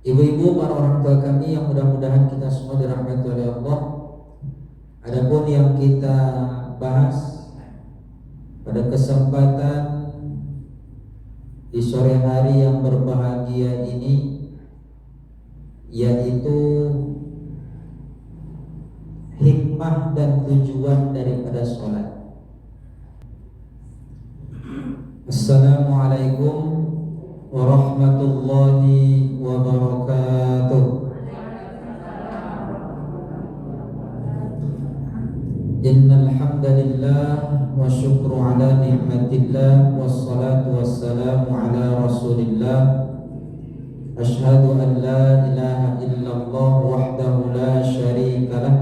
Ibu-ibu, para orang tua kami yang mudah-mudahan kita semua dirahmati oleh Allah. Adapun yang kita bahas pada kesempatan di sore hari yang berbahagia ini, yaitu hikmah dan tujuan daripada sholat. Assalamualaikum warahmatullahi wabarakatuh. Innal hamdalillah wa syukru ala ni'matillah wassalatu wassalamu ala rasulillah. Asyhadu an la ilaha illallah wahdahu la syarika lah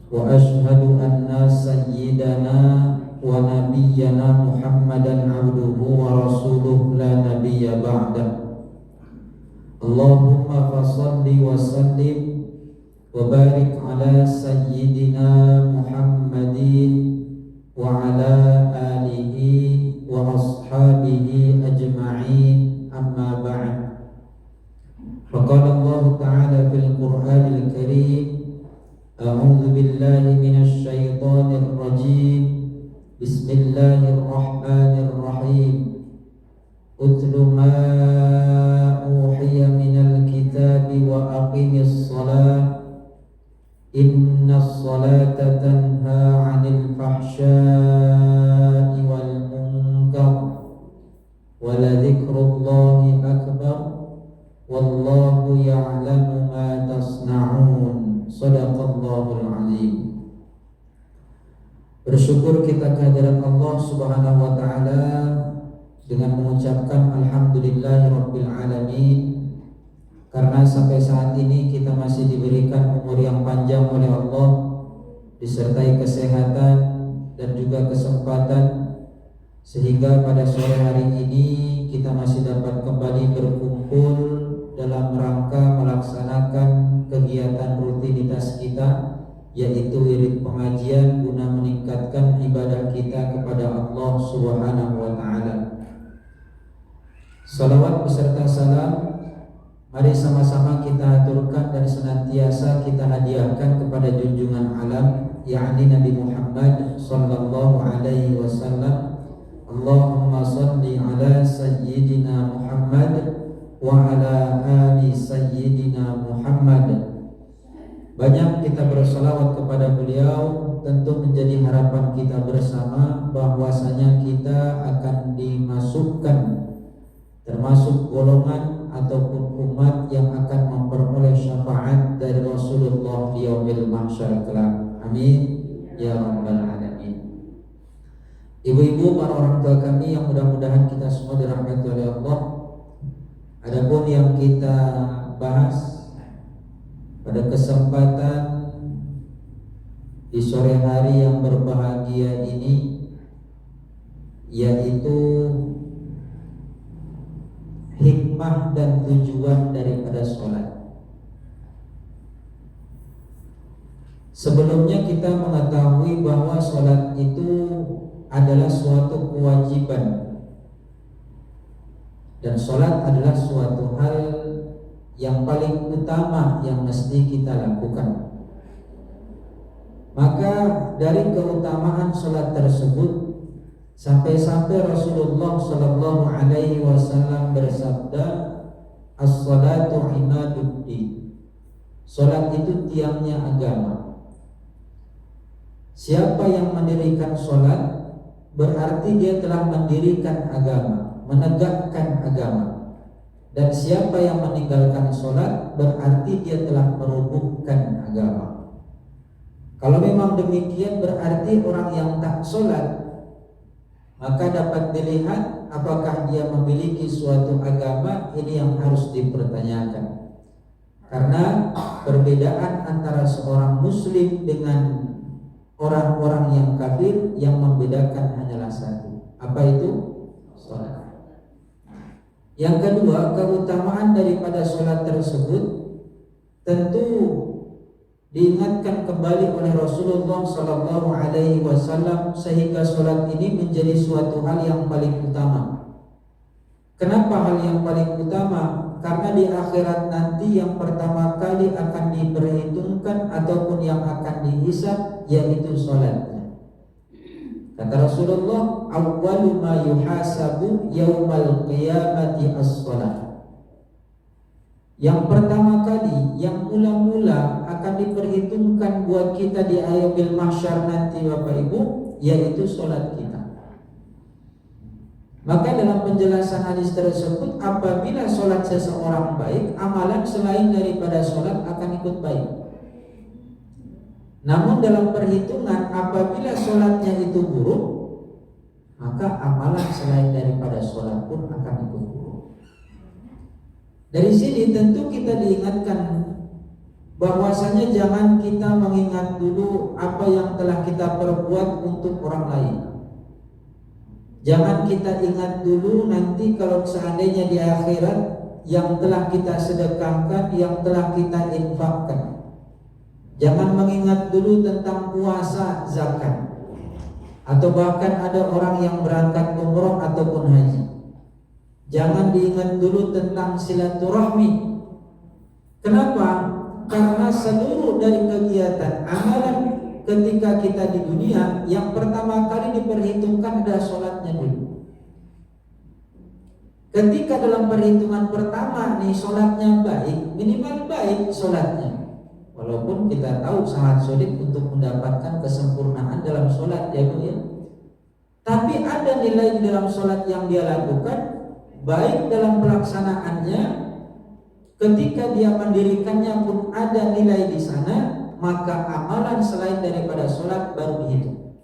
wa asyhadu anna sayyidana wa nabiyyana Muhammadan abduhu wa rasuluhu la nabiyya ba'dah. Allahumma fassalli wa sallim wa barik ala sayyidina Muhammadin wa ala alihi wa ashabihi ajma'in, amma ba'd. Faqala Allah ta'ala fil Qur'anil Karim, a'udzu billahi minasy syaithanir rajim. Bismillahirrahmanirrahim. Utlu ma uhiya minal kitabi wa aqimis shalah. Innas salata tanha 'anil fahsya'i wal munkar wa la dzikrullahi akbar wallahu ya'lamu ma tasna'un. Shadaqallahul 'azim. Bersyukur kita kehadirat Allah Subhanahu wa taala dengan mengucapkan alhamdulillahirabbil alamin, karena sampai saat ini kita masih diberikan umur yang panjang oleh Allah, disertai kesehatan dan juga kesempatan, sehingga pada sore hari ini kita masih dapat kembali berkumpul dalam rangka melaksanakan kegiatan rutinitas kita, yaitu wirid pengajian guna meningkatkan ibadah kita kepada Allah Subhanahu wa taala. Salawat beserta salam mari sama-sama kita aturkan dan senantiasa kita hadiahkan kepada junjungan alam, yakni Nabi Muhammad sallallahu alaihi wasallam. Allahumma salli ala sayyidina Muhammad wa ala ali sayyidina Muhammad. Banyak kita bersalawat kepada beliau, tentu menjadi harapan kita bersama bahwasanya kita akan dimasukkan termasuk golongan ataupun umat yang akan memperoleh syafaat dari Rasulullah di yaumil mahsyar kelak. Amin ya rabbal alamin. Ibu-ibu, para orang tua kami yang mudah-mudahan kita semua dirahmati oleh Allah. Adapun yang kita bahas pada kesempatan di sore hari yang berbahagia ini, yaitu hikmah dan tujuan daripada sholat. Sebelumnya kita mengetahui bahwa sholat itu adalah suatu kewajiban, dan sholat adalah suatu hal yang paling utama yang mesti kita lakukan. Maka dari keutamaan sholat tersebut, sampai-sampai Rasulullah sallallahu alaihi wasallam bersabda, as-salatu imaduddin. Salat itu tiangnya agama. Siapa yang mendirikan salat berarti dia telah mendirikan agama, menegakkan agama. Dan siapa yang meninggalkan salat berarti dia telah merobohkan agama. Kalau memang demikian, berarti orang yang tak salat, maka dapat dilihat apakah dia memiliki suatu agama. Ini yang harus dipertanyakan, karena perbedaan antara seorang muslim dengan orang-orang yang kafir yang membedakan hanyalah satu. Apa itu? Salat. Yang kedua, keutamaan daripada salat tersebut tentu diingatkan kembali oleh Rasulullah sallallahu alaihi wasallam, sehingga salat ini menjadi suatu hal yang paling utama. Kenapa hal yang paling utama? Karena di akhirat nanti yang pertama kali akan diperhitungkan ataupun yang akan dihisab yaitu sholatnya. Kata Rasulullah, awwalu ma yuhasabu yaumal qiyamati as-sholat. Yang pertama kali, yang mula-mula akan diperhitungkan buat kita di yaumil mahsyar nanti Bapak Ibu, yaitu sholat kita. Maka dalam penjelasan hadis tersebut, apabila sholat seseorang baik, amalan selain daripada sholat akan ikut baik. Namun dalam perhitungan, apabila sholatnya itu buruk, maka amalan selain daripada sholat pun akan ikut buruk. Dari sini tentu kita diingatkan bahwasanya jangan kita mengingat dulu apa yang telah kita perbuat untuk orang lain. Jangan kita ingat dulu nanti kalau seandainya di akhirat yang telah kita sedekahkan, yang telah kita infakkan. Jangan mengingat dulu tentang puasa, zakat, atau bahkan ada orang yang berangkat umroh ataupun haji. Jangan diingat dulu tentang silaturahmi. Kenapa? Karena seluruh dari kegiatan amalan ketika kita di dunia, yang pertama kali diperhitungkan adalah sholatnya dulu. Ketika dalam perhitungan pertama nih sholatnya baik, minimal baik sholatnya. Walaupun kita tahu sangat sulit untuk mendapatkan kesempurnaan dalam sholat ya Bu ya. Tapi ada nilai di dalam sholat yang dia lakukan, baik dalam pelaksanaannya, ketika dia mendirikannya pun ada nilai di sana, maka amalan selain daripada sholat baru dihitung.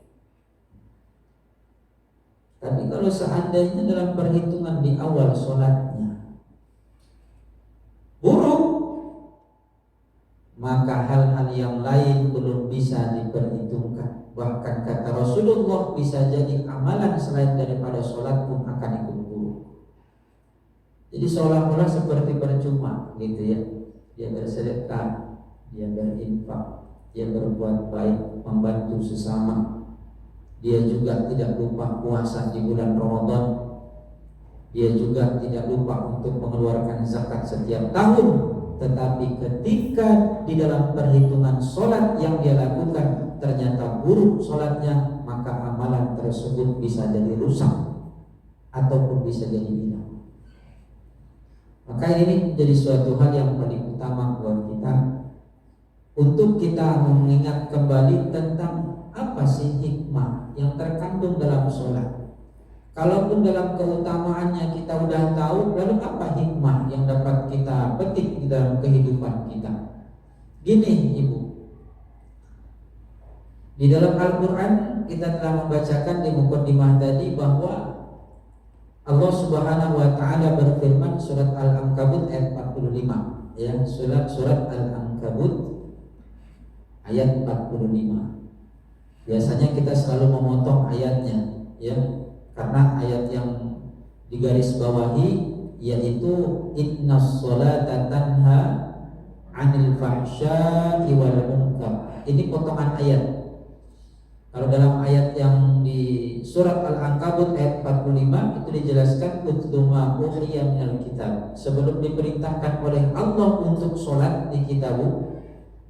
Tapi kalau seandainya dalam perhitungan di awal sholatnya buruk, maka hal-hal yang lain belum bisa diperhitungkan. Bahkan kata Rasulullah, bisa jadi amalan selain daripada sholat pun akan ikut buruk. Jadi seolah-olah seperti percuma gitu ya. Dia bersedekah, dia berinfak, dia berbuat baik, membantu sesama. Dia juga tidak lupa puasa di bulan Ramadan. Dia juga tidak lupa untuk mengeluarkan zakat setiap tahun. Tetapi ketika di dalam perhitungan sholat yang dia lakukan ternyata buruk sholatnya, maka amalan tersebut bisa jadi rusak ataupun bisa jadi hilang. Maka ini menjadi suatu hal yang paling utama buat kita, untuk kita mengingat kembali tentang apa sih hikmah yang terkandung dalam sholat. Kalaupun dalam keutamaannya kita udah tahu, lalu apa hikmah yang dapat kita petik di dalam kehidupan kita? Gini Ibu, di dalam Al-Quran kita telah membacakan di mukadimah tadi bahwa Allah Subhanahu wa taala berfirman surat Al-Ankabut ayat 45 ya, surat Al-Ankabut ayat 45. Biasanya kita selalu memotong ayatnya ya, karena ayat yang digaris bawahi yaitu innas sholata tanha 'anil fahsya'i wal munkar. Ini potongan ayat. Kalau dalam ayat yang di surat Al-Ankabut ayat 45 itu dijelaskan utlu uhiya minal kitab. Sebelum diperintahkan oleh Allah untuk sholat di kitabu,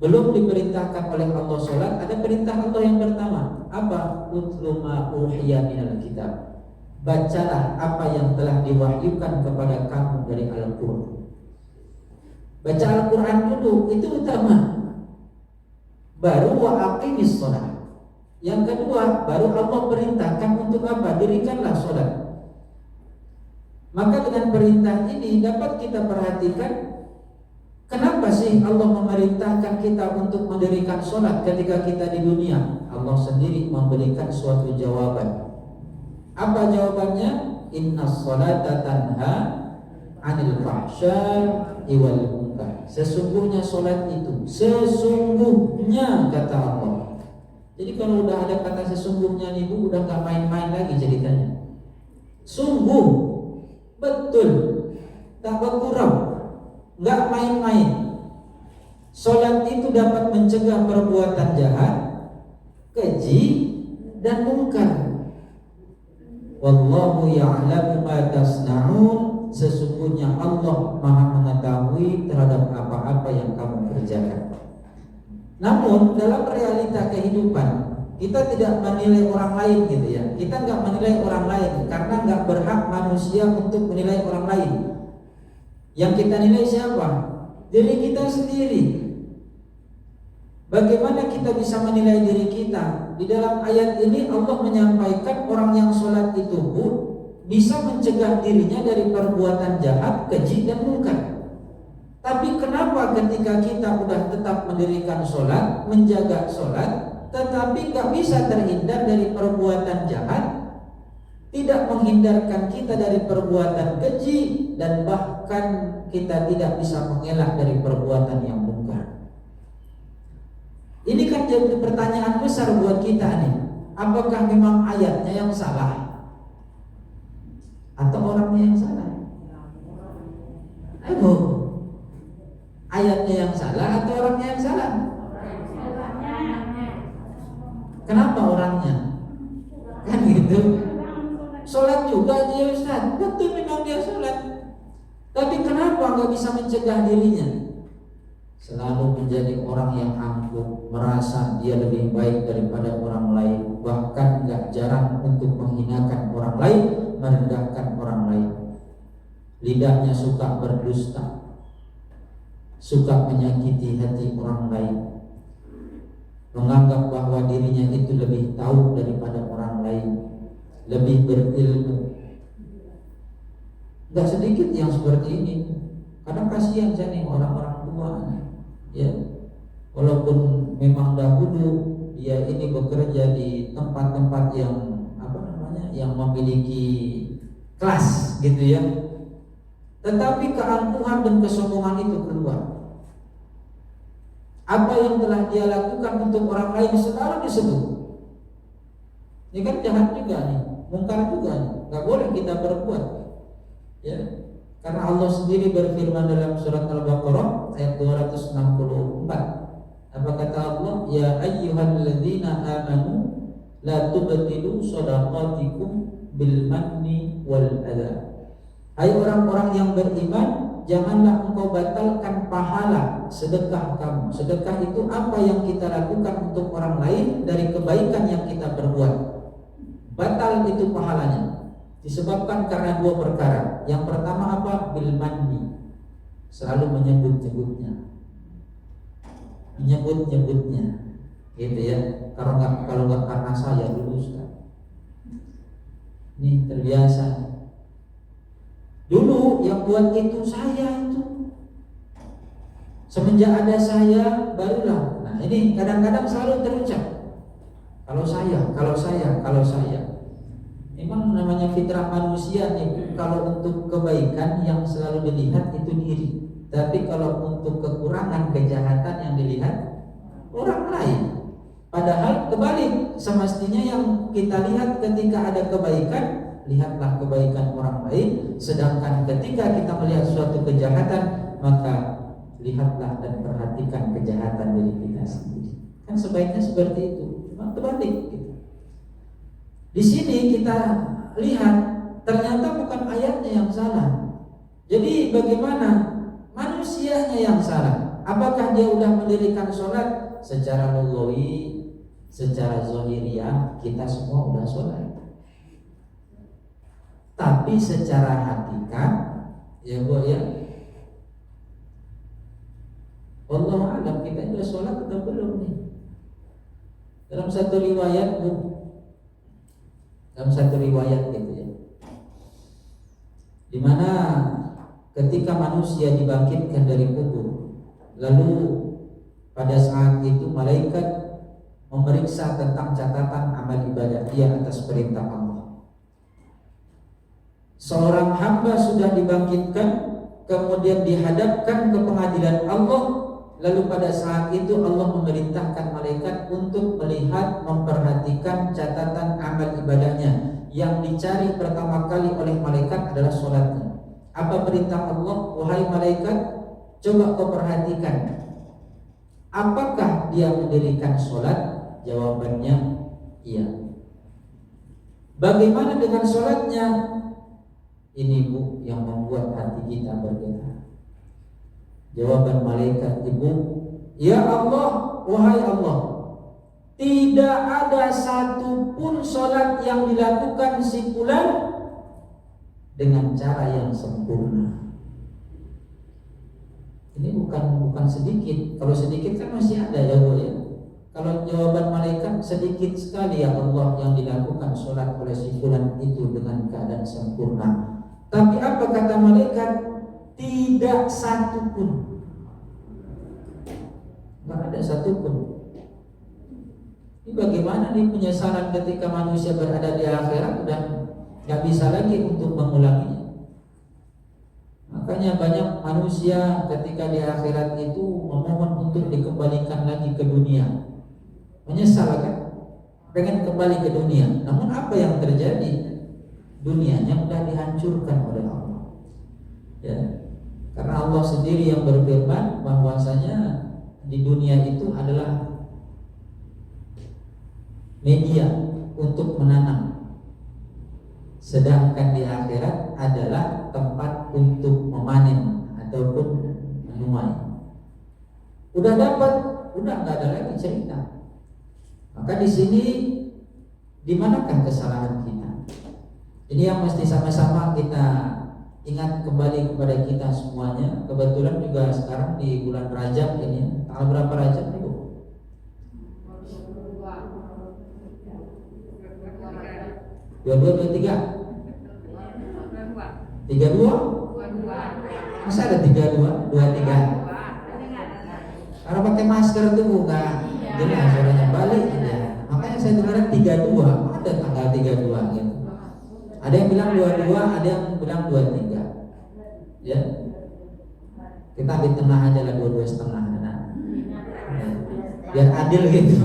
belum diperintahkan oleh Allah sholat, ada perintah Allah yang pertama. Apa? Utlu uhiya minal kitab. Bacalah apa yang telah diwahyukan kepada kamu dari Al-Quran. Baca Al-Quran dulu, itu utama. Baru wa aqimis sholat. Yang kedua, baru Allah perintahkan untuk apa? Dirikanlah sholat. Maka dengan perintah ini dapat kita perhatikan, kenapa sih Allah memerintahkan kita untuk mendirikan sholat ketika kita di dunia? Allah sendiri memberikan suatu jawaban. Apa jawabannya? Innas sholata tanha 'anil fahsya'i wal munkar. Sesungguhnya sholat itu, sesungguhnya kata Allah. Jadi kalau udah ada kata sesungguhnya nih Bu, udah gak main-main lagi ceritanya. Sungguh, betul, tak berkurang, gak main-main. Sholat itu dapat mencegah perbuatan jahat, keji, dan munkar. Wallahu ya'lamu ma tasna'un. sesungguhnya Allah Maha mengetahui terhadap apa-apa yang kamu kerjakan. Namun dalam realita kehidupan kita tidak menilai orang lain gitu ya. Kita nggak menilai orang lain karena nggak berhak manusia untuk menilai orang lain. Yang kita nilai siapa? Diri kita sendiri. Bagaimana kita bisa menilai diri kita? Di dalam ayat ini Allah menyampaikan orang yang sholat itu bisa mencegah dirinya dari perbuatan jahat, keji dan munkar. Tapi kenapa ketika kita sudah tetap mendirikan sholat, menjaga sholat, tetapi nggak bisa terhindar dari perbuatan jahat, tidak menghindarkan kita dari perbuatan keji, dan bahkan kita tidak bisa mengelak dari perbuatan yang munkar? Ini kan jadi pertanyaan besar buat kita nih. Apakah memang ayatnya yang salah atau orangnya yang salah? Ayo, ayatnya yang salah atau orangnya yang salah? Kenapa orangnya? Kan gitu. Sholat juga dia Ustaz, betul memang dia sholat. Tapi kenapa nggak bisa mencegah dirinya? Selalu menjadi orang yang angkuh, merasa dia lebih baik daripada orang lain, bahkan nggak jarang untuk menghinakan orang lain, merendahkan orang lain. Lidahnya suka berdusta, suka menyakiti hati orang lain, menganggap bahwa dirinya itu lebih tahu daripada orang lain, lebih berilmu. Gak sedikit yang seperti ini. Kadang kasihan saya nih orang-orang tua, ya. Walaupun memang dahulu dia ini bekerja di tempat-tempat yang yang memiliki kelas gitu ya, tetapi keangkuhan dan kesombongan itu keluar. Apa yang telah dia lakukan untuk orang lain selalu disebut. Ini kan jahat juga nih, mungkar juga nih, nggak boleh kita berbuat, ya. Karena Allah sendiri berfirman dalam surat Al-Baqarah ayat 264. Apa kata Allah? Ya ayyuhalladzina amanu la tubtilu shadaqatikum bil manni wal adha. Hai orang-orang yang beriman, janganlah engkau batalkan pahala sedekah kamu. Sedekah itu apa yang kita lakukan untuk orang lain dari kebaikan yang kita perbuat. Batal itu pahalanya. Disebabkan karena dua perkara. Yang pertama apa? Bil manni. Selalu menyebut-nyebutnya. Menyebut-nyebutnya. Gitu ya. Kalau enggak karena saya dulu Ustaz. Ini terbiasa. Dulu yang buat itu saya itu. Semenjak ada saya barulah. Nah, ini kadang-kadang selalu terucap. Kalau saya. Memang namanya fitrah manusia nih, kalau untuk kebaikan yang selalu dilihat itu diri. Tapi kalau untuk kekurangan, kejahatan yang dilihat orang lain. Padahal kebalik, semestinya yang kita lihat ketika ada kebaikan, lihatlah kebaikan orang lain. Sedangkan ketika kita melihat suatu kejahatan, maka lihatlah dan perhatikan kejahatan diri kita sendiri. Kan sebaiknya seperti itu, cuma terbalik gitu. Di sini kita lihat ternyata bukan ayatnya yang salah. Jadi bagaimana manusianya yang salah? Apakah dia sudah mendirikan sholat secara lughawi, secara zahiriyah kita semua sudah sholat. Tapi secara hakikat, ya Bu ya, wallahu a'lam kita sudah sholat atau belum nih? Dalam satu riwayat gitu ya, di mana ketika manusia dibangkitkan dari kubur, lalu pada saat itu malaikat memeriksa tentang catatan amal ibadah dia atas perintah Allah. Seorang hamba sudah dibangkitkan, kemudian dihadapkan ke pengadilan Allah, lalu pada saat itu Allah memerintahkan malaikat untuk melihat, memperhatikan catatan amal ibadahnya. Yang dicari pertama kali oleh malaikat adalah sholatnya. Apa perintah Allah? Wahai malaikat, coba kau perhatikan, apakah dia mendirikan sholat? Jawabannya iya. Bagaimana dengan sholatnya? Ini Bu yang membuat hati kita bergetar. Jawaban malaikat Ibu, ya Allah, wahai Allah, tidak ada satupun sholat yang dilakukan si fulan dengan cara yang sempurna. Ini bukan sedikit. Kalau sedikit kan masih ada ya Bu ya. Kalau jawaban malaikat sedikit sekali ya Allah yang dilakukan sholat oleh si fulan itu dengan keadaan sempurna. Tapi apa kata malaikat? Tidak satupun. Tidak ada satupun. Ini bagaimana nih penyesalan ketika manusia berada di akhirat dan gak bisa lagi untuk mengulanginya. Makanya banyak manusia ketika di akhirat itu memohon untuk dikembalikan lagi ke dunia. Menyesal kan? Pengen kembali ke dunia. Namun apa yang terjadi? Dunianya sudah dihancurkan oleh Allah. Ya. Karena Allah sendiri yang berfirman bahwasanya di dunia itu adalah media untuk menanam, sedangkan di akhirat adalah tempat untuk memanen ataupun menuai. Udah dapat, udah nggak ada lagi cerita. Maka di sini di manakah kesalahan kita? Ini yang mesti sama-sama kita ingat kembali kepada kita semuanya. Kebetulan juga sekarang di bulan Rajab ini, tanggal berapa Rajab nih Bu? 22, 23? 32? Masa ada 32? 23? Kalau pakai masker itu bukan jelas suaranya balik ya. Makanya saya dengar 32, ada tanggal 32 gitu. Ada yang bilang 22, ada yang bilang 23. Ya. Kita di tengah aja lah, 22,5. Nah. Ya. Biar adil gitu.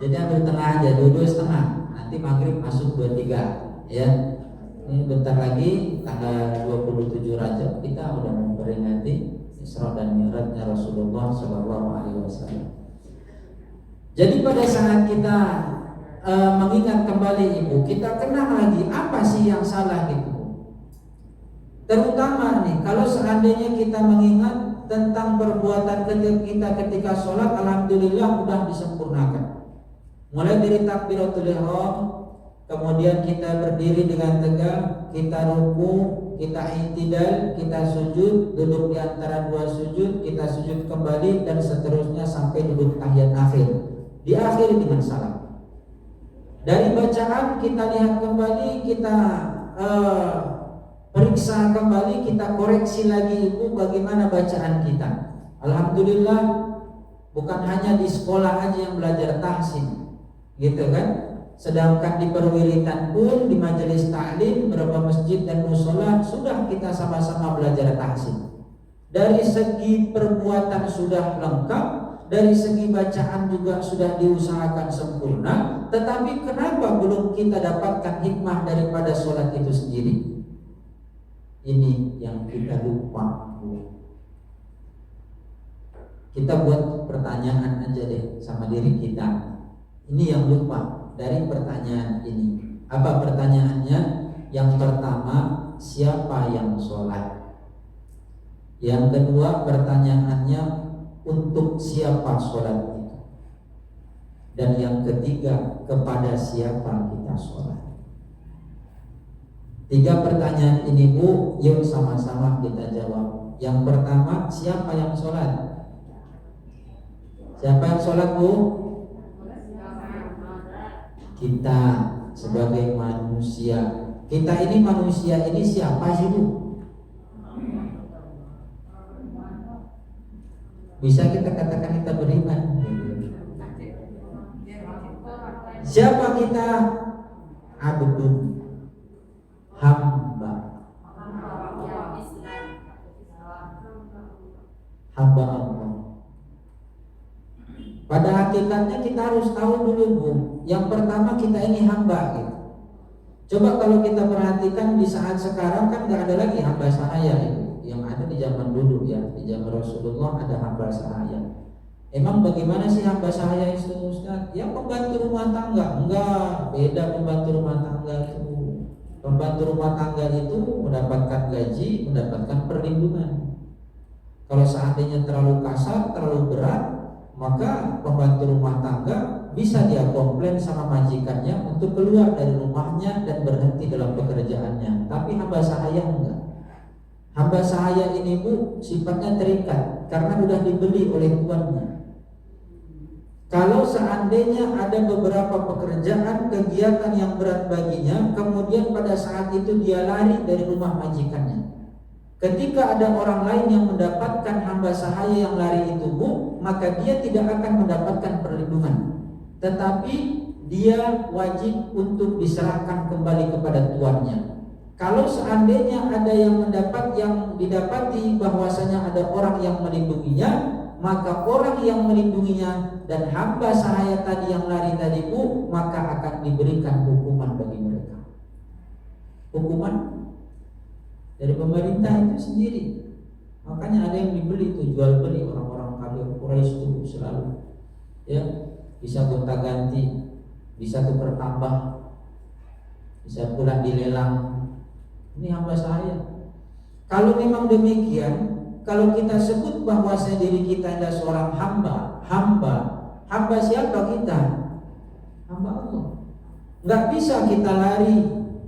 Jadi ambil tengah aja, 22,5. Nanti maghrib masuk 23. Ya. Ini bentar lagi tanggal 27 Rajab kita udah memperingati Isra dan Mi'rajnya Rasulullah SAW. Jadi pada saat kita mengingat kembali Ibu, kita kenal lagi apa sih yang salah gitu. Terutama nih kalau seandainya kita mengingat tentang perbuatan kita ketika sholat, alhamdulillah sudah disempurnakan. Mulai dari takbiratul ihram, kemudian kita berdiri dengan tegak, kita ruku, kita i'tidal, kita sujud, duduk di antara dua sujud, kita sujud kembali dan seterusnya sampai duduk tahiyat akhir. Diakhiri dengan salam. Dari bacaan kita lihat kembali, kita periksa kembali, kita koreksi lagi Ibu bagaimana bacaan kita. Alhamdulillah bukan hanya di sekolah aja yang belajar tahsin, gitu kan? Sedangkan di perwiritan pun, di majelis taklim, beberapa masjid dan mushola sudah kita sama-sama belajar tahsin. Dari segi perbuatan sudah lengkap, dari segi bacaan juga sudah diusahakan sempurna, tetapi kenapa belum kita dapatkan hikmah daripada sholat itu sendiri? Ini yang kita lupa. Kita buat pertanyaan aja deh sama diri kita. Ini yang lupa dari pertanyaan ini. Apa pertanyaannya? Yang pertama, siapa yang sholat? Yang kedua pertanyaannya, untuk siapa sholat itu? Dan yang ketiga, kepada siapa kita sholat? 3 pertanyaan ini Bu, yuk sama-sama kita jawab. Yang pertama, siapa yang sholat? Siapa yang sholat Bu? Kita sebagai manusia. Kita ini manusia ini siapa sih Bu? Bisa kita katakan kita beriman. Siapa kita? Abdun, hamba, hamba Allah. Pada hakikatnya kita harus tahu dulu Bu, yang pertama kita ini hamba gitu. Coba kalau kita perhatikan di saat sekarang kan nggak ada lagi hamba sahaya itu. Yang ada di zaman dulu ya, di zaman Rasulullah ada hamba sahaya. Emang bagaimana sih hamba sahaya itu Ustaz? Yang pembantu rumah tangga? Enggak, beda pembantu rumah tangga itu. Pembantu rumah tangga itu mendapatkan gaji, mendapatkan perlindungan. Kalau seandainya terlalu kasar, terlalu berat, maka pembantu rumah tangga bisa dia komplain sama majikannya untuk keluar dari rumahnya dan berhenti dalam pekerjaannya. Tapi hamba sahaya enggak. Hamba sahaya ini Bu sifatnya terikat karena sudah dibeli oleh tuannya. Kalau seandainya ada beberapa pekerjaan, kegiatan yang berat baginya, kemudian pada saat itu dia lari dari rumah majikannya. Ketika ada orang lain yang mendapatkan hamba sahaya yang lari itu Bu, maka dia tidak akan mendapatkan perlindungan. Tetapi dia wajib untuk diserahkan kembali kepada tuannya. Kalau seandainya ada yang didapati bahwasanya ada orang yang melindunginya, maka orang yang melindunginya dan hamba sahaya tadi yang lari tadi Bu, maka akan diberikan hukuman bagi mereka. Hukuman dari pemerintah itu sendiri. Makanya ada yang dibeli itu, jual beli orang-orang kafir Quraisy itu selalu ya, bisa gonta ganti, bisa tukar tambah, bisa pula dilelang. Ini hamba sahaya. Kalau memang demikian, kalau kita sebut bahwa diri kita adalah seorang hamba siapa kita? Hamba Allah. Nggak bisa kita lari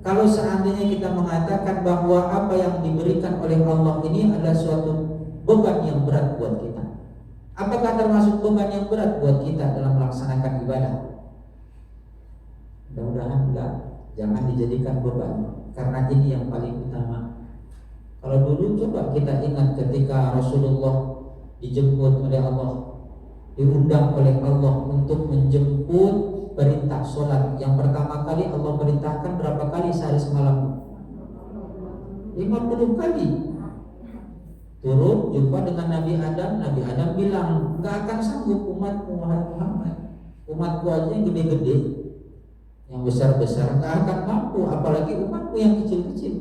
kalau seandainya kita mengatakan bahwa apa yang diberikan oleh Allah ini adalah suatu beban yang berat buat kita. Apakah termasuk beban yang berat buat kita dalam melaksanakan ibadah? Mudah-mudahan enggak. Jangan dijadikan beban, karena ini yang paling utama. Kalau dulu coba kita ingat ketika Rasulullah dijemput oleh Allah, diundang oleh Allah untuk menjemput perintah sholat. Yang pertama kali Allah perintahkan berapa kali sehari semalam? 50 kali. Turun jumpa dengan Nabi Adam. Nabi Adam bilang, enggak akan sanggup umatmu wahai Muhammad. Umatku aja yang gede-gede, yang besar-besar enggak akan mampu, apalagi umatmu yang kecil-kecil.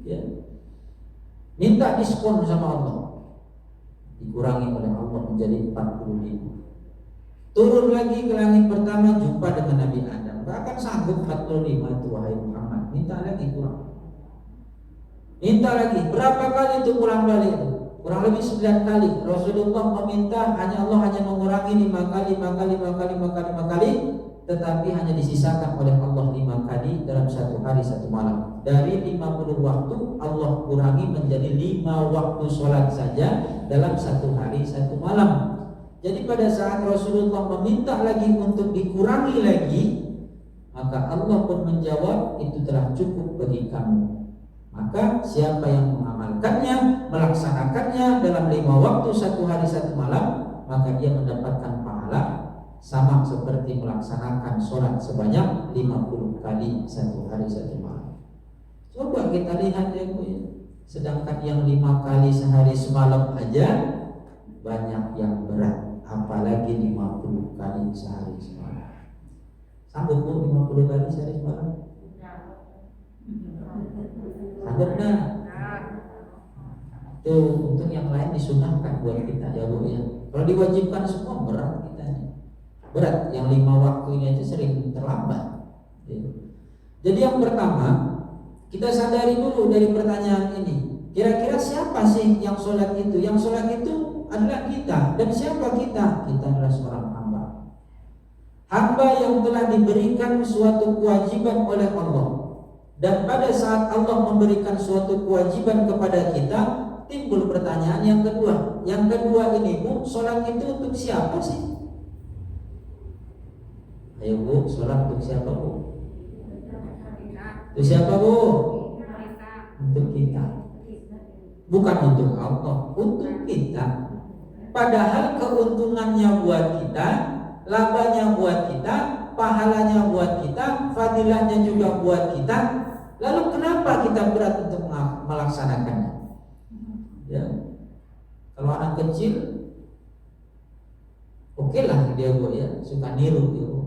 Ya. Minta diskon sama Allah, dikurangi oleh Allah menjadi 45. Turun lagi ke langit pertama, jumpa dengan Nabi Adam. Gak akan sanggup 45 itu wahai Muhammad. Minta lagi kurang. Minta lagi. Berapa kali itu pulang balik? Kurang lebih 9 kali. Rasulullah meminta, Allah hanya mengurangi 5 kali, tetapi hanya disisakan oleh Allah 5 kali dalam satu hari satu malam. Dari 50 waktu Allah kurangi menjadi 5 waktu sholat saja dalam satu hari satu malam. Jadi pada saat Rasulullah meminta lagi untuk dikurangi lagi, maka Allah pun menjawab, itu telah cukup bagi kamu. Maka siapa yang mengamalkannya, melaksanakannya dalam 5 waktu satu hari satu malam, maka dia mendapatkan pahala sama seperti melaksanakan sholat sebanyak 50 kali satu hari satu malam. Coba kita lihat ya Bu ya. Sedangkan yang 5 kali sehari semalam aja banyak yang berat, apalagi 50 kali sehari semalam. Sanggup Bu 50 kali sehari semalam? Sanggup dah. Tuh untuk yang lain disunahkan buat kita ya Bu ya. Kalau diwajibkan semua berat kita nih. Berat, yang 5 waktu ini aja sering terlambat. Jadi yang pertama, kita sadari dulu dari pertanyaan ini, kira-kira siapa sih yang sholat itu? Yang sholat itu adalah kita. Dan siapa kita? Kita adalah seorang hamba. Hamba yang telah diberikan suatu kewajiban oleh Allah. Dan pada saat Allah memberikan suatu kewajiban kepada kita, timbul pertanyaan yang kedua. Yang kedua ini Bu, sholat itu untuk siapa sih? Ayo Bu, sholat untuk siapa Bu? Untuk siapa Bu? Untuk kita. Bukan untuk Allah, untuk kita. Padahal keuntungannya buat kita, labanya buat kita, pahalanya buat kita, fadilahnya juga buat kita. Lalu kenapa kita berat untuk melaksanakannya? Ya. Kalau anak kecil, oke lah dia Bu ya, suka niru dia Bu.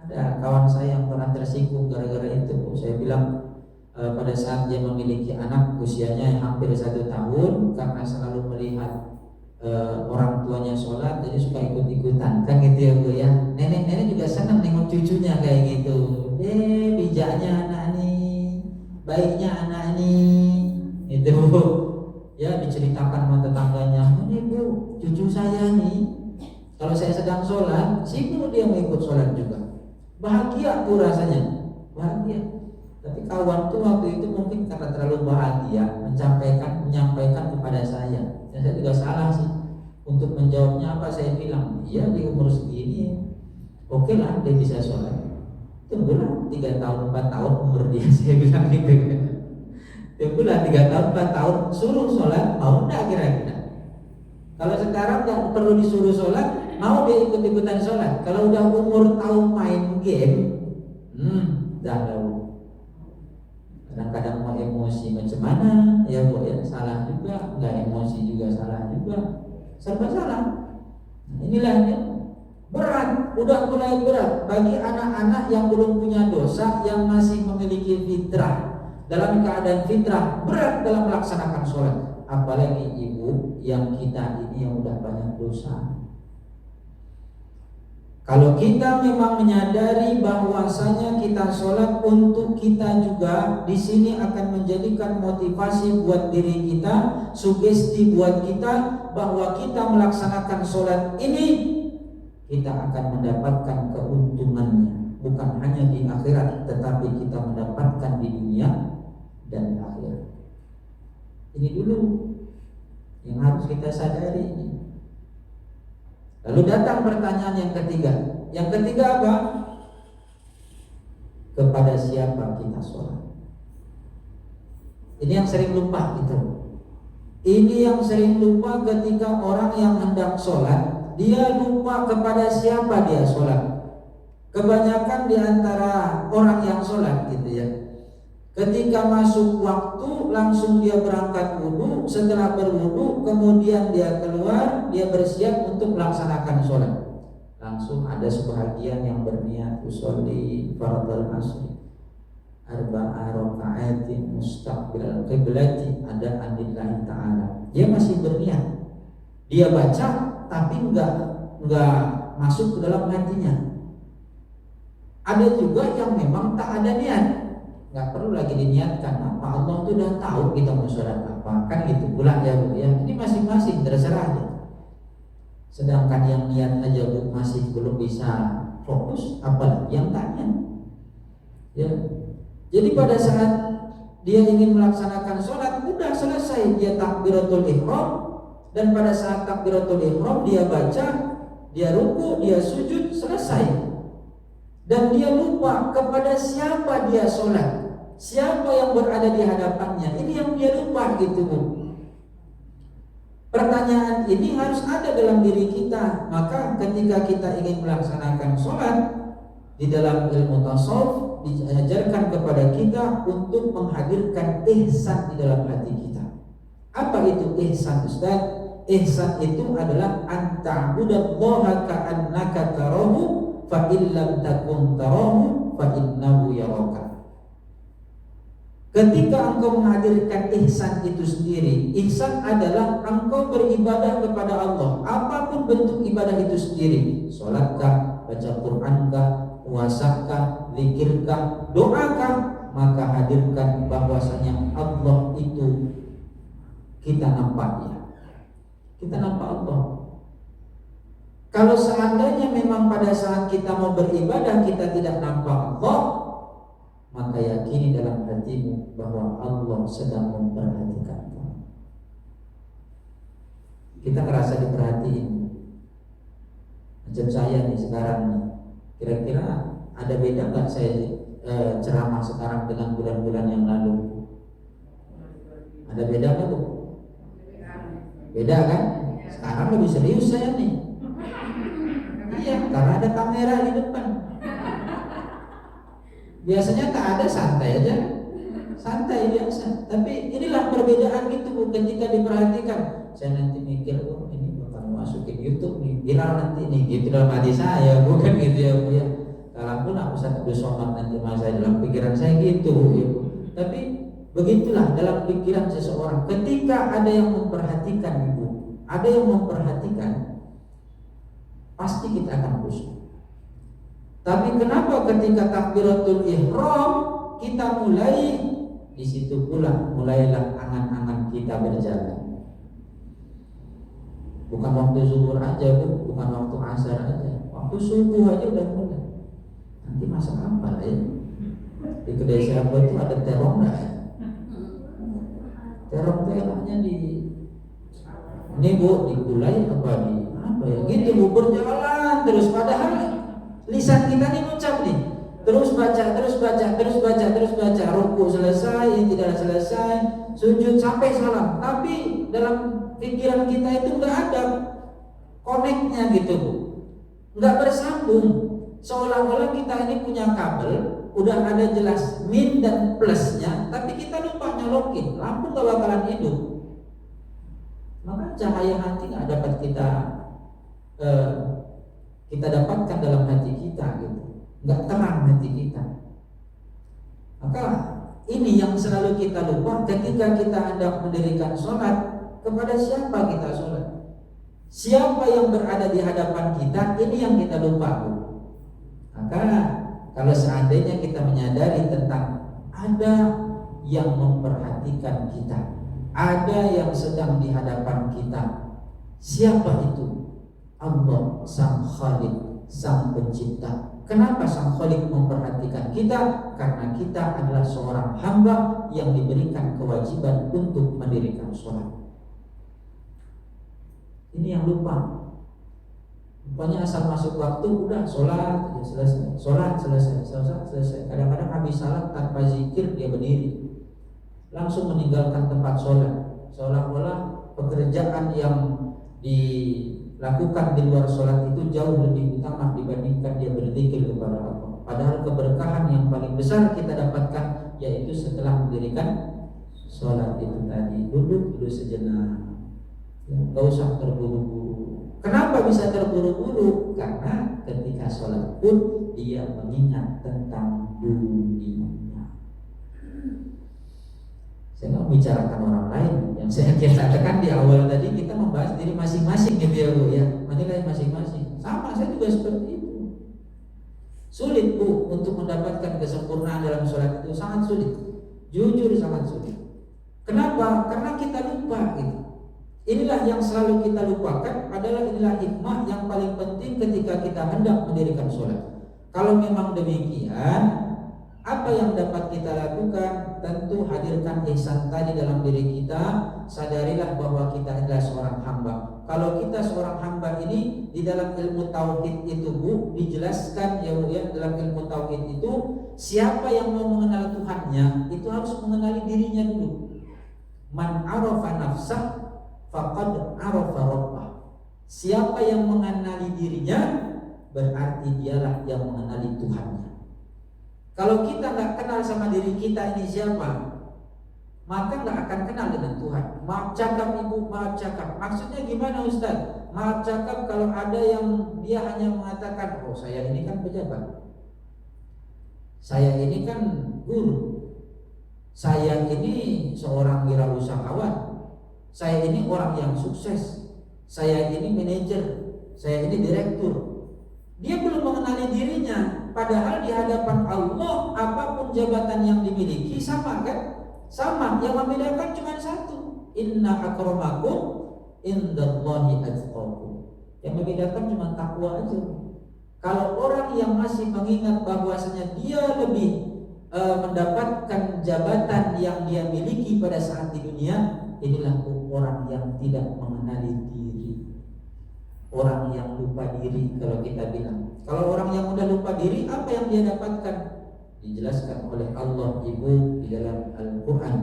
Ada kawan saya yang pernah tersinggung gara-gara itu. Saya bilang pada saat dia memiliki anak usianya yang hampir 1 tahun, karena selalu melihat orang tuanya sholat, jadi suka ikut-ikutan kan gitu ya Bu ya. Nenek-nenek juga senang nengok cucunya kayak gitu. Bijaknya anak nih, baiknya anak ini itu ya diceritakan sama tetangganya, ini bu cucu saya nih kalau saya sedang sholat sibuk dia mau ikut sholat juga, bahagia tuh rasanya, bahagia. Tapi kawan tuh waktu itu mungkin karena terlalu bahagia menyampaikan kepada saya, dan saya juga salah sih untuk menjawabnya. Apa saya bilang, iya di umur segini oke lah dia bisa sholat, tunggulah 3 tahun 4 tahun umur dia, saya bilang gitu kan. Tunggulah 3 tahun 4 tahun suruh sholat, mau enggak kira-kira? Kalau sekarang nggak perlu disuruh sholat, mau dia ikut-ikutan sholat. Kalau udah umur tahu main game, dah tahu. Kadang-kadang mau emosi macam mana, ya bu ya salah juga, nggak emosi juga salah juga, serba salah. Inilah ya. Berat, udah mulai berat bagi anak-anak yang belum punya dosa, yang masih memiliki fitrah. Dalam keadaan fitrah berat dalam melaksanakan sholat, apalagi ibu yang kita ini yang udah banyak dosa. Kalau kita memang menyadari bahwasanya kita sholat untuk kita juga, di sini akan menjadikan motivasi buat diri kita, sugesti buat kita bahwa kita melaksanakan sholat ini kita akan mendapatkan keuntungannya, bukan hanya di akhirat, tetapi kita mendapatkan di dunia dan akhirat. Ini dulu yang harus kita sadari ini. Lalu datang pertanyaan yang ketiga. Yang ketiga apa? Kepada siapa kita sholat? Ini yang sering lupa gitu. Ini yang sering lupa ketika orang yang hendak sholat, dia lupa kepada siapa dia sholat. Kebanyakan di antara orang yang sholat gitu ya, ketika masuk waktu langsung dia berangkat wudhu, setelah berwudhu kemudian dia keluar, dia bersiap untuk melaksanakan sholat. Langsung ada sebahagian yang berniat usolli fardal asr arba'a raka'atin mustaqbilal qiblati ada anillahi ta'ala. Dia masih berniat, dia baca tapi enggak masuk ke dalam hatinya. Ada juga yang memang tak ada niat, nggak perlu lagi diniatkan apa, Allah tuh udah tahu kita mau sholat apa, kan gitu pula ya bu ya. Ini masing-masing terserah aja. Sedangkan yang niat aja bu masih belum bisa fokus, apalagi yang tanya ya. Jadi pada saat dia ingin melaksanakan sholat, udah selesai dia takbiratul ihram, dan pada saat takbiratul ihram dia baca, dia ruku, dia sujud, selesai. Dan dia lupa kepada siapa dia sholat, siapa yang berada di hadapannya. Ini yang dia lupa gitu bu. Pertanyaan ini harus ada dalam diri kita. Maka ketika kita ingin melaksanakan sholat, di dalam ilmu tasawuf diajarkan kepada kita untuk menghadirkan ihsan di dalam hati kita. Apa itu ihsan Ustaz? Ihsan itu adalah anta'budallaha ka'annaka tarahu fa illam takun tarahu fa innahu yaraka. Ketika engkau menghadirkan ihsan itu sendiri, ihsan adalah engkau beribadah kepada Allah, apapun bentuk ibadah itu sendiri, sholatkah, baca Qurankah, puasakah, zikirkah, doakah, maka hadirkan bahwasanya Allah itu kita nampak dia, kita nampak Allah. Kalau seandainya memang pada saat kita mau beribadah kita tidak nampak Allah, maka yakini dalam hatimu bahwa Allah sedang memperhatikan kamu. Kita merasa diperhatiin. Macam saya nih sekarang nih, kira-kira ada beda nggak saya ceramah sekarang dengan bulan-bulan yang lalu? Ada beda nggak bu? Beda kan? Sekarang lebih serius saya nih. Iya, karena ada kamera di depan. Biasanya tak ada, santai aja, santai biasa. Tapi inilah perbedaan itu bu, ketika diperhatikan. Saya nanti mikir, oh ini bakal masukin YouTube nih, viral nanti nih, gitu dalam hati saya, bukan gitu ya bu ya. Kalaupun aku Ustaz Abdul Somad nanti masa dalam pikiran saya gitu ya bu. Tapi begitulah dalam pikiran seseorang. Ketika ada yang memperhatikan ibu, ada yang memperhatikan, pasti kita akan khusyuk. Tapi kenapa ketika takbiratul ihram kita mulai di situ pula mulailah angan-angan kita berjalan. Bukan waktu zuhur aja, Bu, bukan waktu asar aja, waktu subuh aja udah mulai. Nanti masak apa lah ya? Di kedai siapa itu ada terong nggak ya? Terong tuh enaknya di ini, Bu, di gulai apa di apa ya? Gitu, Bu, berjalan terus. Padahal lisan kita nih ngucap nih, terus baca, ruku selesai, tidak selesai, sujud sampai salam. Tapi dalam pikiran kita itu nggak ada koneknya gitu, Bu, nggak bersambung. Seolah-olah kita ini punya kabel, udah ada jelas min dan plusnya, tapi kita lupa nyolokin, lampu nggak bakalan hidup. Maka cahaya hati nggak dapat kita dapatkan dalam hati kita gitu, nggak terang hati kita. Maka ini yang selalu kita lupa ketika kita hendak mendirikan sholat. Kepada siapa kita sholat? Siapa yang berada di hadapan kita? Ini yang kita lupa, Bu. Maka kalau seandainya kita menyadari tentang ada yang memperhatikan kita, ada yang sedang di hadapan kita, siapa itu? Allah, Sang Khalik, Sang Pencipta. Kenapa Sang Khalik memperhatikan kita? Karena kita adalah seorang hamba yang diberikan kewajiban untuk mendirikan sholat. Ini yang lupa. Rupanya asal masuk waktu udah sholat ya selesai, sholat selesai. Kadang-kadang habis salat tanpa zikir dia berdiri, langsung meninggalkan tempat sholat, seolah-olah pekerjaan yang dilakukan di luar sholat itu jauh lebih utama dibandingkan dia berzikir kepada Allah. Padahal keberkahan yang paling besar kita dapatkan yaitu setelah mendirikan sholat itu tadi. Duduk dulu sejenak, gak usah terburu-buru. Kenapa bisa terburu-buru? Karena ketika sholat pun dia mengingat tentang dunia. Saya nggak membicarakan orang lain. Yang saya katakan di awal tadi, kita membahas diri masing-masing gitu ya, Bu, ya, menilai masing-masing. Sama, saya juga seperti itu. Sulit, Bu, untuk mendapatkan kesempurnaan dalam sholat itu, sangat sulit. Jujur sangat sulit. Kenapa? Karena kita lupa gitu. Inilah yang selalu kita lupakan, adalah inilah hikmah yang paling penting ketika kita hendak mendirikan sholat. Kalau memang demikian, apa yang dapat kita lakukan? Tentu hadirkan ihsan tadi dalam diri kita. Sadarilah bahwa kita adalah seorang hamba. Kalau kita seorang hamba ini, di dalam ilmu tauhid itu, Bu, dijelaskan ya, Bu, ya, dalam ilmu tauhid itu, siapa yang mau mengenal Tuhannya itu harus mengenali dirinya dulu. Man arafa nafsah faqad arafa rabbah. Siapa yang mengenali dirinya, berarti dialah yang mengenali Tuhannya. Kalau kita nggak kenal sama diri kita ini siapa, maka nggak akan kenal dengan Tuhan. Maaf cakap, Ibu, maaf cakap. Maksudnya gimana, Ustaz? Maaf cakap kalau ada yang dia hanya mengatakan, oh saya ini kan pejabat, saya ini kan guru, saya ini seorang wirausahawan, saya ini orang yang sukses, saya ini manajer, saya ini direktur. Dia belum mengenali dirinya. Padahal di hadapan Allah apapun jabatan yang dimiliki sama kan? Sama. Yang membedakan cuma satu. Inna akramakum indallahi atqakum. Yang membedakan cuma takwa aja. Kalau orang yang masih mengingat bahwasanya dia lebih mendapatkan jabatan yang dia miliki pada saat di dunia, inilah orang yang tidak mengenali diri, orang yang lupa diri. Kalau kita bilang, kalau orang yang udah lupa diri, apa yang dia dapatkan? Dijelaskan oleh Allah, Ibu, di dalam Al-Quran.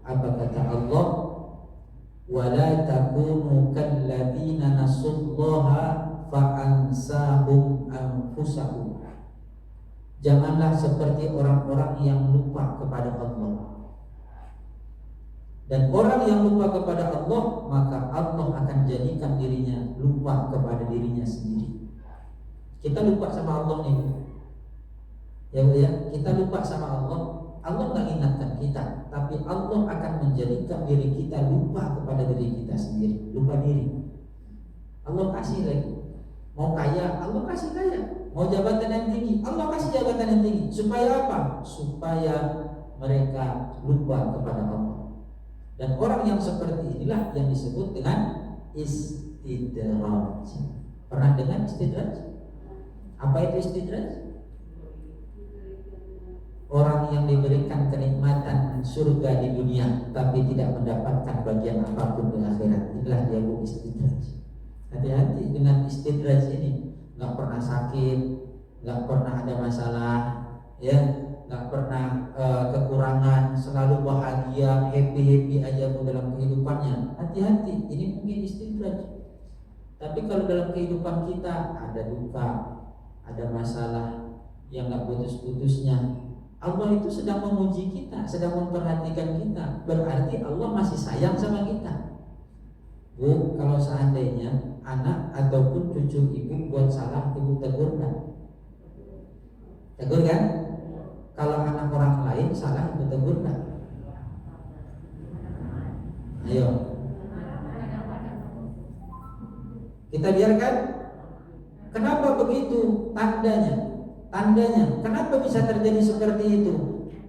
Apa kata Allah? وَلَا تَكُونُوا كَالَّذِينَ نَسُوا اللَّهَ فَأَنْسَاهُمْ أَنفُسَهُمْ. Janganlah seperti orang-orang yang lupa kepada Allah. Dan orang yang lupa kepada Allah, maka Allah akan jadikan dirinya lupa kepada dirinya sendiri. Kita lupa sama Allah nih, ya, kita lupa sama Allah. Allah nggak ingatkan kita, tapi Allah akan menjadikan diri kita lupa kepada diri kita sendiri, lupa diri. Allah kasih lagi, mau kaya, Allah kasih kaya. Mau jabatan yang tinggi, Allah kasih jabatan yang tinggi. Supaya apa? Supaya mereka lupa kepada Allah. Dan orang yang seperti inilah yang disebut dengan istidraj. Pernah dengar istidraj? Apa itu istidraj? Orang yang diberikan kenikmatan surga di dunia tapi tidak mendapatkan bagian apapun di akhirat. Inilah dia istidraj. Hati-hati dengan istidraj ini. Nggak pernah sakit, nggak pernah ada masalah, ya, nggak pernah kekurangan, selalu bahagia, happy aja dalam kehidupannya. Hati-hati, ini mungkin istidraj. Tapi kalau dalam kehidupan kita ada duka, ada masalah yang nggak putus-putusnya, Allah itu sedang menguji kita, sedang memperhatikan kita. Berarti Allah masih sayang sama kita. Bu, kalau seandainya anak ataupun cucu ibu buat salah, ibu tegur enggak? Tegur kan? Kalau anak orang lain salah, ibu tegur enggak? Ayo, kita biarkan. Kenapa begitu? Tandanya, kenapa bisa terjadi seperti itu?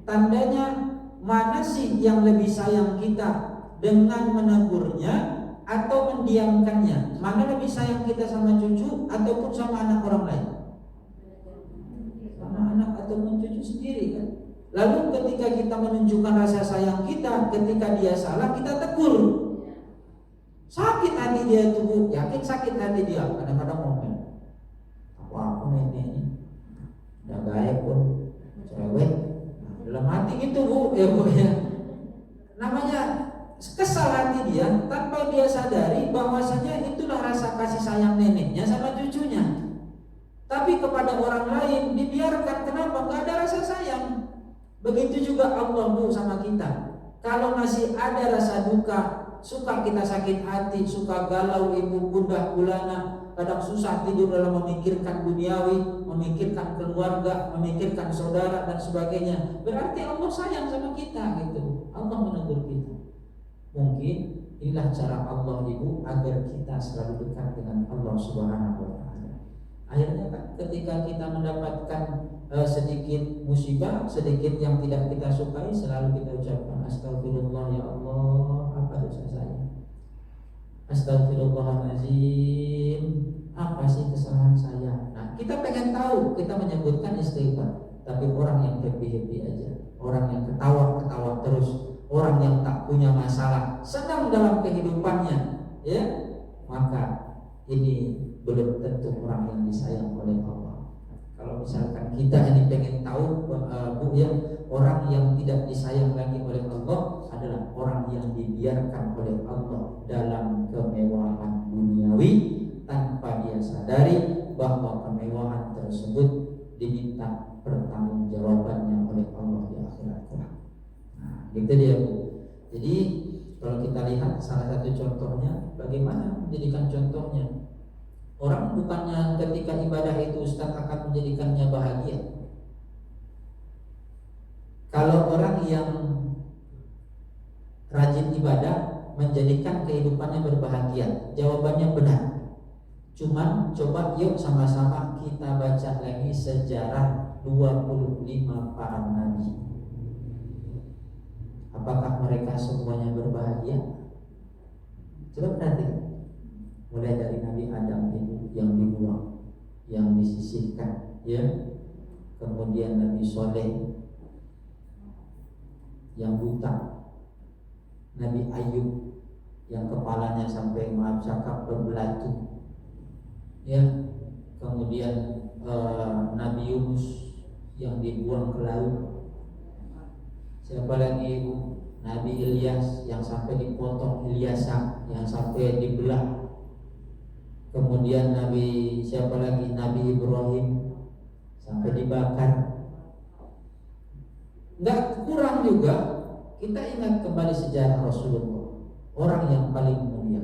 Tandanya mana sih yang lebih sayang kita, dengan menegurnya atau mendiamkannya? Mana lebih sayang kita sama cucu ataupun sama anak orang lain? Sama anak ataupun cucu sendiri kan? Lalu ketika kita menunjukkan rasa sayang kita, ketika dia salah kita tegur. Sakit hati dia itu, Bu. Yakin sakit hati dia. Kadang-kadang ngomong, aku nenek ini udah gaib pun cerewet. Dalam hati gitu, Bu, Bu ya. Namanya kesal hati dia tanpa dia sadari bahwasanya itulah rasa kasih sayang neneknya sama cucunya. Tapi kepada orang lain dibiarkan. Kenapa? Gak ada rasa sayang. Begitu juga Allah, Bu, sama kita. Kalau masih ada rasa duka, suka kita sakit hati, suka galau, ibu, bunda, bulana, kadang susah tidur dalam memikirkan duniawi, memikirkan keluarga, memikirkan saudara dan sebagainya, berarti Allah sayang sama kita gitu. Allah menegur kita. Mungkin inilah cara Allah, Ibu, agar kita selalu dekat dengan Allah Subhanahu wa taala. Akhirnya kan ketika kita mendapatkan sedikit musibah, sedikit yang tidak kita sukai, selalu kita ucapkan astagfirullah ya Allah, apa dosa saya? Astagfirullahaladzim, apa sih kesalahan saya? Nah, kita pengen tahu, kita menyebutkan istighfar. Tapi orang yang happy aja, orang yang ketawa terus, orang yang tak punya masalah, senang dalam kehidupannya, ya, maka ini belum tentu orang yang disayang oleh Allah. Kalau misalkan kita ini pengen tahu, Bu, ya, orang yang tidak disayang lagi oleh Allah adalah orang yang dibiarkan oleh Allah dalam kemewahan duniawi tanpa dia sadari bahwa kemewahan tersebut diminta pertanggungjawabannya oleh Allah di akhirat. Nah, gitu dia, Bu. Jadi kalau kita lihat salah satu contohnya, bagaimana menjadikan contohnya? Orang bukannya ketika ibadah itu Ustaz akan menjadikannya bahagia. Kalau orang yang rajin ibadah menjadikan kehidupannya berbahagia, jawabannya benar. Cuman coba yuk sama-sama kita baca lagi sejarah 25 para nabi. Apakah mereka semuanya berbahagia? Coba perhatikan. Mulai dari Nabi Adam itu yang dibuang, yang disisihkan, ya. Kemudian Nabi Soleh yang buta, Nabi Ayub yang kepalanya sampai maaf cakap berbelatu, ya. Kemudian Nabi Yunus yang dibuang ke laut. Siapa lagi, Ibu? Nabi Ilyas yang sampai dipotong, Ilyasa yang sampai dibelah. Kemudian Nabi siapa lagi? Nabi Ibrahim sampai dibakar. Enggak kurang juga kita ingat kembali sejarah Rasulullah, orang yang paling mulia.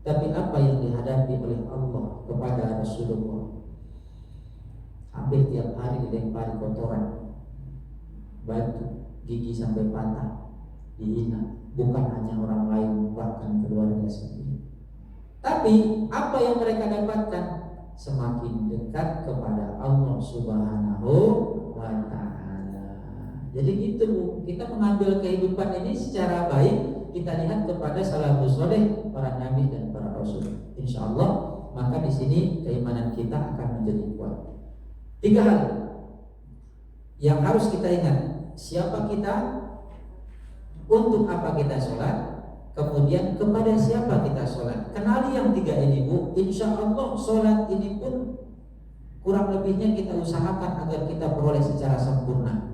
Tapi apa yang dihadapi oleh Allah kepada Rasulullah? Hampir tiap hari dilempari kotoran, batu, gigi sampai patah, dihina. Bukan hanya orang lain, bahkan keluarga sendiri. Tapi apa yang mereka dapatkan? Semakin dekat kepada Allah Subhanahu wa ta'ala. Jadi gitu Bu, kita mengambil kehidupan ini secara baik, kita lihat kepada salafus saleh, para nabi dan para rasul. Insya Allah, maka di sini keimanan kita akan menjadi kuat. 3 hal yang harus kita ingat: siapa kita, untuk apa kita sholat, kemudian kepada siapa kita sholat. Kenali yang 3 ini Bu. Insya Allah sholat ini pun kurang lebihnya kita usahakan agar kita peroleh secara sempurna.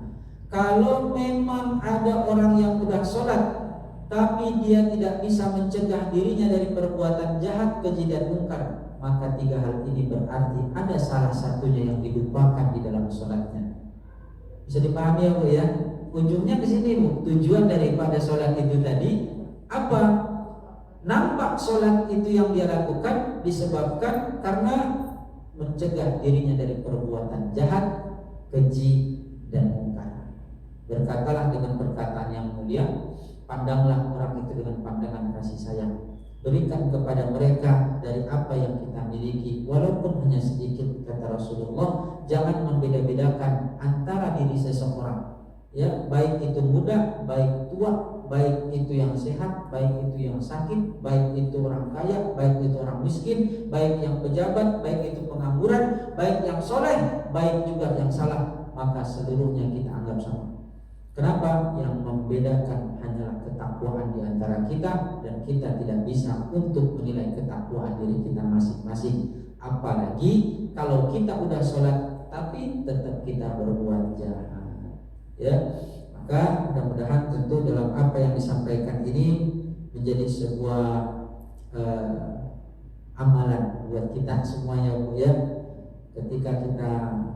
Kalau memang ada orang yang sudah sholat tapi dia tidak bisa mencegah dirinya dari perbuatan jahat, keji dan mungkar, maka 3 hal ini berarti ada salah satunya yang dilupakan di dalam sholatnya. Bisa dipahami ya Bu ya? Ujungnya ke sini Bu. Tujuan daripada sholat itu tadi apa? Nampak sholat itu yang dia lakukan disebabkan karena mencegah dirinya dari perbuatan jahat, keji dan mungkar. Berkatalah dengan perkataan yang mulia, pandanglah orang itu dengan pandangan kasih sayang. Berikan kepada mereka dari apa yang kita miliki, walaupun hanya sedikit, kata Rasulullah. Jangan membeda-bedakan antara diri seseorang, ya, baik itu muda, baik tua, baik itu yang sehat, baik itu yang sakit, baik itu orang kaya, baik itu orang miskin, baik yang pejabat, baik itu pengangguran, baik yang soleh, baik juga yang salah, maka seluruhnya kita anggap sama. Kenapa? Yang membedakan hanyalah ketakwaan di antara kita, dan kita tidak bisa untuk menilai ketakwaan diri kita masing-masing. Apalagi kalau kita udah sholat tapi tetap kita berbuat jahat, ya. Maka mudah-mudahan tentu dalam apa yang disampaikan ini menjadi sebuah amalan buat kita semuanya Bu ya. Ketika kita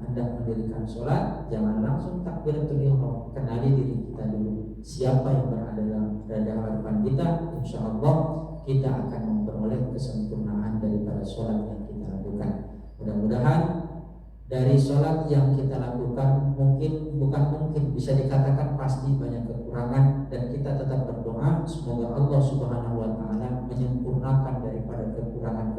hendak mendirikan sholat, jangan langsung takbiratul ihram. Kenali diri kita dulu, siapa yang berada dalam hadapan kita. Insya Allah kita akan memperoleh kesempurnaan daripada sholat yang kita lakukan. Mudah-mudahan dari sholat yang kita lakukan, bukan bisa dikatakan pasti banyak kekurangan, dan kita tetap berdoa semoga Allah Subhanahu wa Ta'ala menyempurnakan daripada kekurangan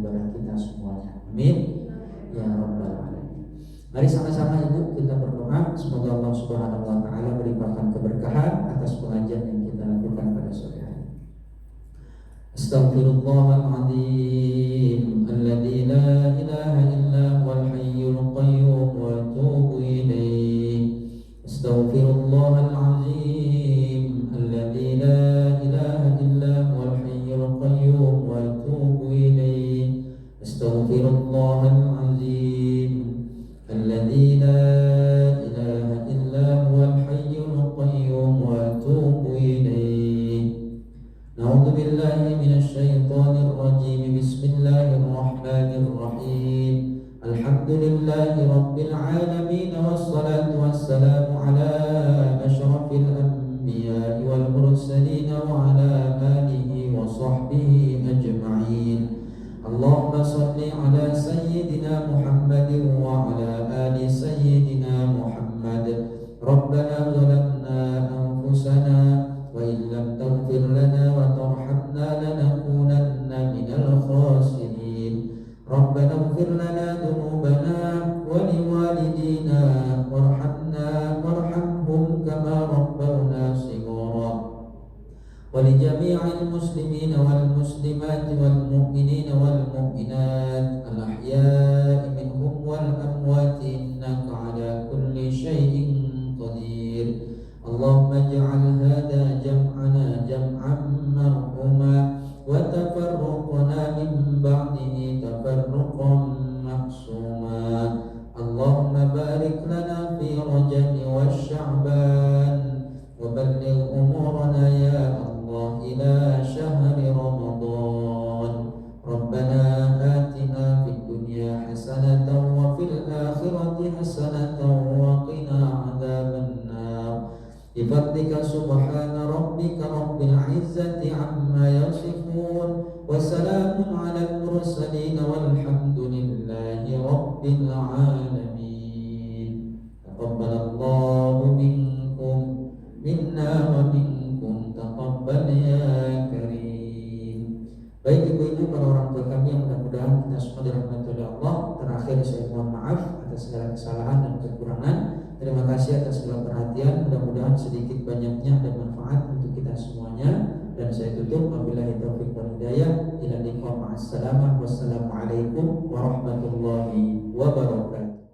ibadah kita semuanya. Amin ya rabbal alamin. Mari sama-sama Ibu kita berdoa semoga Allah Subhanahu wa Ta'ala melimpahkan keberkahan atas pengajian yang kita lakukan pada sore hari. Astaghfirullahaladzim alladzi la ilaha illa huwal hayyul qayyum wa atubu ilaih. Astaghfirullahaladzim alladzi la ilaha illa huwal hayyul qayyum wa atubu ilaih. Astaghfirullahaladzim alladzi la ilaha illa huwal hayyul qayyum wa atubu ilaih. A'udzu billahi minasyaitonir rajim. Bismillahirrahmanirrahim. Alhamdulillahi rabbil alamin, wassalatu wassalamu ala asyrafil anbiya'i wal mursalin wa ala alihi wa sahbihi ajma'in. Allahumma salli ala sayyidina Muhammadin wa ala ali sayyidina Muhammad. Rabbana zalamna anfusana wa in lam taghfir lana wa tarhamna lanakunanna minal khasirin. Rabbana ighfir lana dhunubana wa liwalidina warhamna warhamhum kama rabbawna shighara. ولجميع المسلمين والمسلمات والمؤمنين والمؤمنات الأحياء منهم والأموات إنك على كل شيء قدير. اللهم اجعل هذا جمعنا جمعا مرحوما وتفرقنا من بعده تفرقا معصوما. اللهم بارك لنا في رجب والشعبان وبلغ أمورنا يا إلى شهر رمضان. ربنا آتنا في الدنيا حسنة وفي الآخرة حسنة وقنا عذاب النار. بفضلك سبحان ربك رب العزة عما يصفون وسلام على المرسلين والحمد لله رب العالمين. تقبل الله منكم منا ومنكم taqabbal ya karim. Baik ibu-ibu, para orang tua kami yang mudah-mudahan kita semua dirahmati oleh Allah. Terakhir saya mohon maaf atas segala kesalahan dan kekurangan. Terima kasih atas segala perhatian sedikit banyaknya ada manfaat untuk kita semuanya. Dan saya tutup, wabillahi taufiq wal hidayah. Ila liqa ma'as salamah. Wassalamualaikum warahmatullahi wabarakatuh.